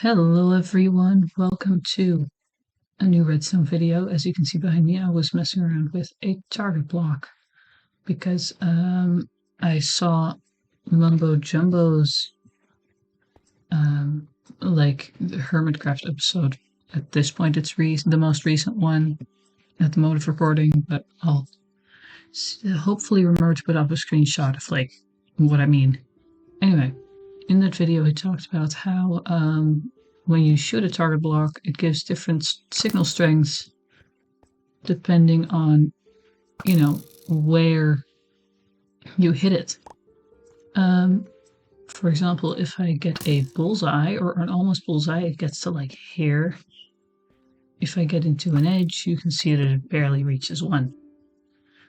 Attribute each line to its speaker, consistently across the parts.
Speaker 1: Hello everyone, welcome to a new redstone video. As you can see behind me, I was messing around with a target block because I saw Mumbo Jumbo's like the Hermitcraft episode. At this point it's the most recent one at the moment of recording, but I'll hopefully remember to put up a screenshot of like what I mean. Anyway, in that video I talked about how when you shoot a target block, it gives different signal strengths depending on, where you hit it. For example, if I get a bullseye or an almost bullseye, it gets to like here. If I get into an edge, you can see that it barely reaches 1.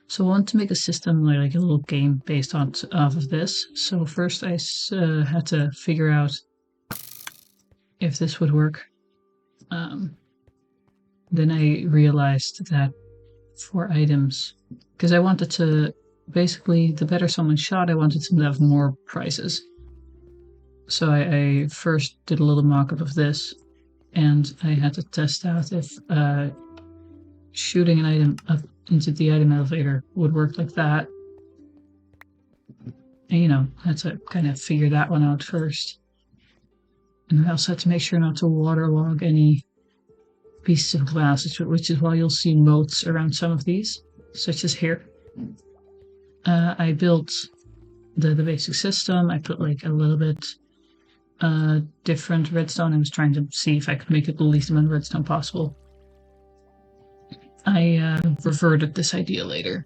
Speaker 1: So I want to make a system like a little game based off of this. So first I had to figure out if this would work. Then I realized that for items, because I wanted to, basically, the better someone shot, I wanted them to have more prizes. So I first did a little mock-up of this, and I had to test out if shooting an item up into the item elevator would work like that. And, I had to kind of figure that one out first. And I also had to make sure not to waterlog any pieces of glass, which is why you'll see moats around some of these, such as here. I built the basic system. I put like a little bit different redstone. I was trying to see if I could make it the least amount of redstone possible. I reverted this idea later,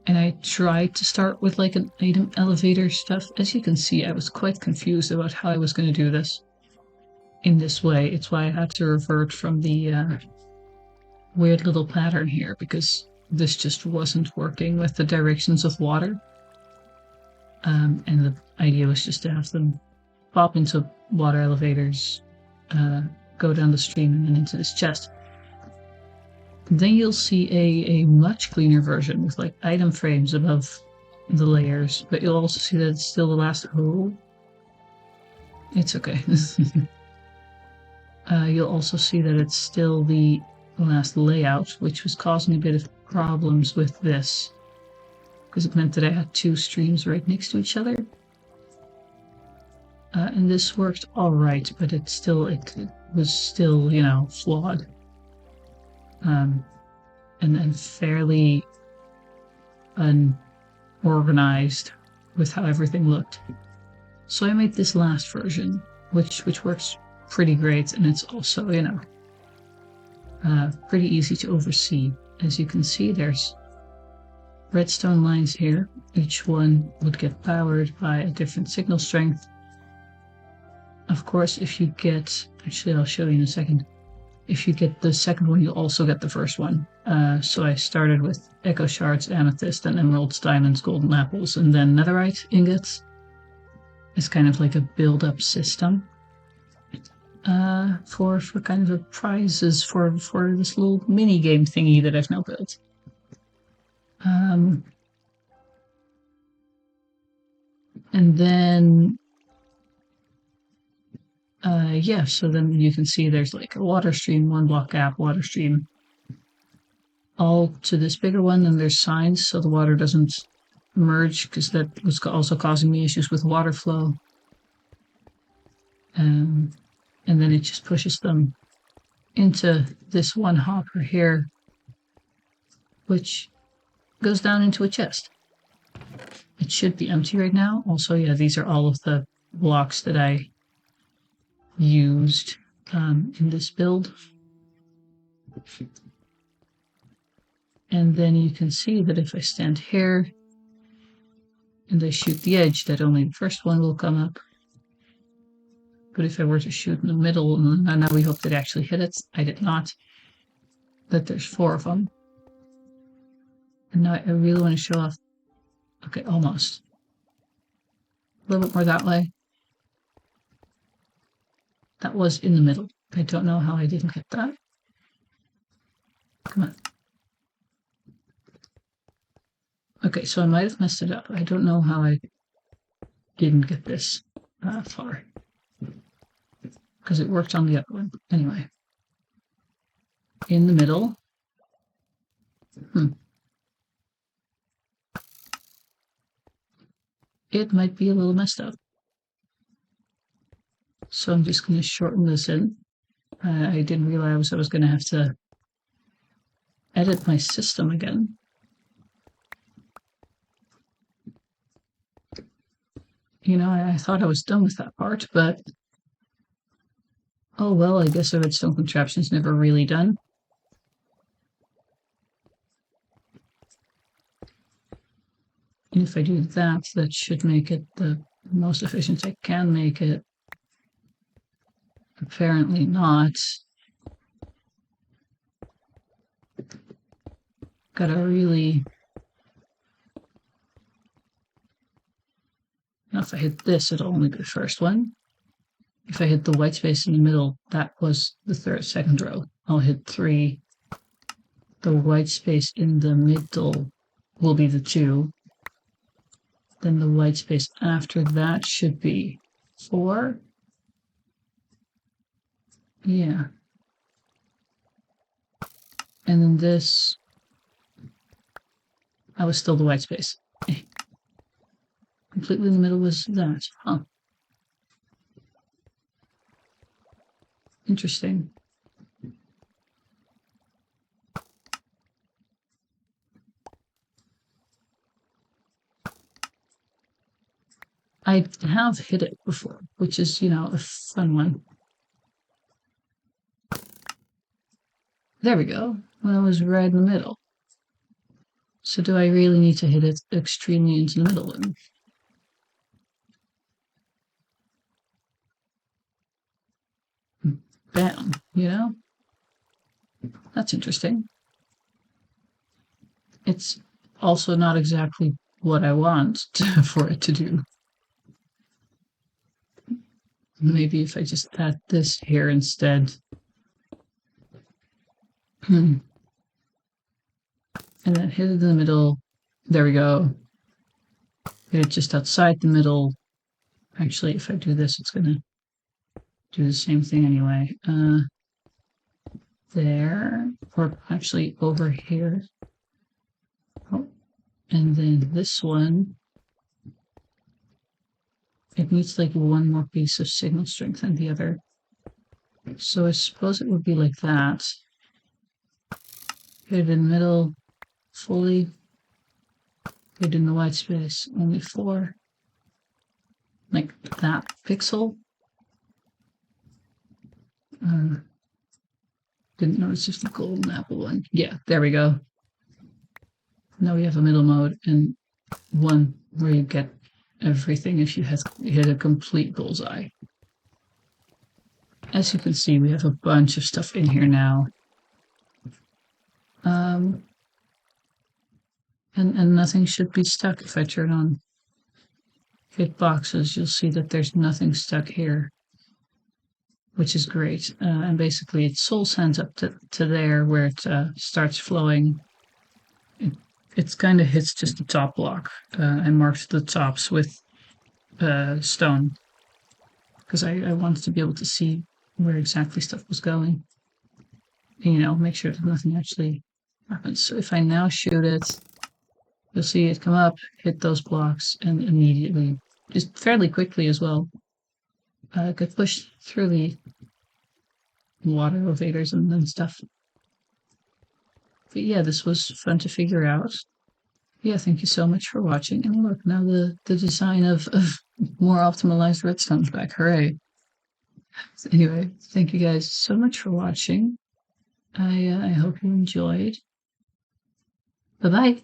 Speaker 1: and I tried to start with like an item elevator stuff. As you can see, I was quite confused about how I was going to do this in this way. It's why I had to revert from the weird little pattern here, because this just wasn't working with the directions of water. And the idea was just to have them pop into water elevators, go down the stream and then into this chest. Then you'll see a much cleaner version with like item frames above the layers, but you'll also see that it's still the last. Oh, it's okay. You'll also see that it's still the last layout, which was causing a bit of problems with this, because it meant that I had 2 streams right next to each other. And this worked alright, but it was still, flawed. And fairly unorganized with how everything looked. So I made this last version, which works pretty great, and it's also, pretty easy to oversee. As you can see, there's redstone lines here. Each one would get powered by a different signal strength. Of course, if you get, actually I'll show you in a second, if you get the second one, you'll also get the first one. So I started with echo shards, amethyst, and emeralds, diamonds, golden apples, and then netherite ingots. It's kind of like a build-up system for kind of prizes for this little mini game thingy that I've now built. And then so then you can see there's like a water stream, 1 block gap, water stream, all to this bigger one, and there's signs so the water doesn't merge, because that was also causing me issues with water flow. And then it just pushes them into this one hopper here, which goes down into a chest. It should be empty right now. Also, yeah, these are all of the blocks that I used in this build. And then you can see that if I stand here and I shoot the edge, that only the first one will come up. But if I were to shoot in the middle, and now we hope that I actually hit it, I did not, that there's 4 of them. And now I really want to show off. Okay, almost. A little bit more that way. That was in the middle. I don't know how I didn't get that. Come on. Okay, so I might have messed it up. I don't know how I didn't get this far. because it worked on the other one. Anyway, in the middle. It might be a little messed up. So I'm just going to shorten this in. I didn't realize I was going to have to edit my system again. You know, I thought I was done with that part, but oh well, I guess a redstone contraption's never really done. And if I do that, that should make it the most efficient I can make it. Apparently not. Gotta really... Now if I hit this, it'll only be the first one. If I hit the white space in the middle, that was the second row. I'll hit 3. The white space in the middle will be the 2. Then the white space after that should be 4. Yeah. And then this, I was still the white space. Completely in the middle was that. Huh. Interesting. I have hit it before, which is, you know, a fun one. There we go. Well, it was right in the middle. So do I really need to hit it extremely into the middle then? Bam, you know? That's interesting. It's also not exactly what I want for it to do. Maybe if I just add this here instead. And then hit it in the middle. There we go. Hit it just outside the middle. Actually, if I do this, it's going to do the same thing anyway. There, or actually over here. Oh, and then this one, it needs like one more piece of signal strength than the other. So I suppose it would be like that. Hit it in the middle, fully. Hit in the white space, only 4. Like that pixel. Didn't notice if the golden apple one. Yeah, there we go. Now we have a middle mode and one where you get everything if you hit a complete bullseye. As you can see, we have a bunch of stuff in here now. And nothing should be stuck if I turn on hitboxes. You'll see that there's nothing stuck here, which is great. And basically it soul sands up to there where it starts flowing. It kind of hits just the top block. I marked the tops with stone because I wanted to be able to see where exactly stuff was going. And, you know, make sure that nothing actually happens. So if I now shoot it, you'll see it come up, hit those blocks, and immediately, just fairly quickly as well, get pushed through the water elevators and stuff. But yeah, this was fun to figure out. Yeah, thank you so much for watching. And look, now the design of more optimized redstone's back. Hooray. So anyway, thank you guys so much for watching. I hope you enjoyed. Bye-bye.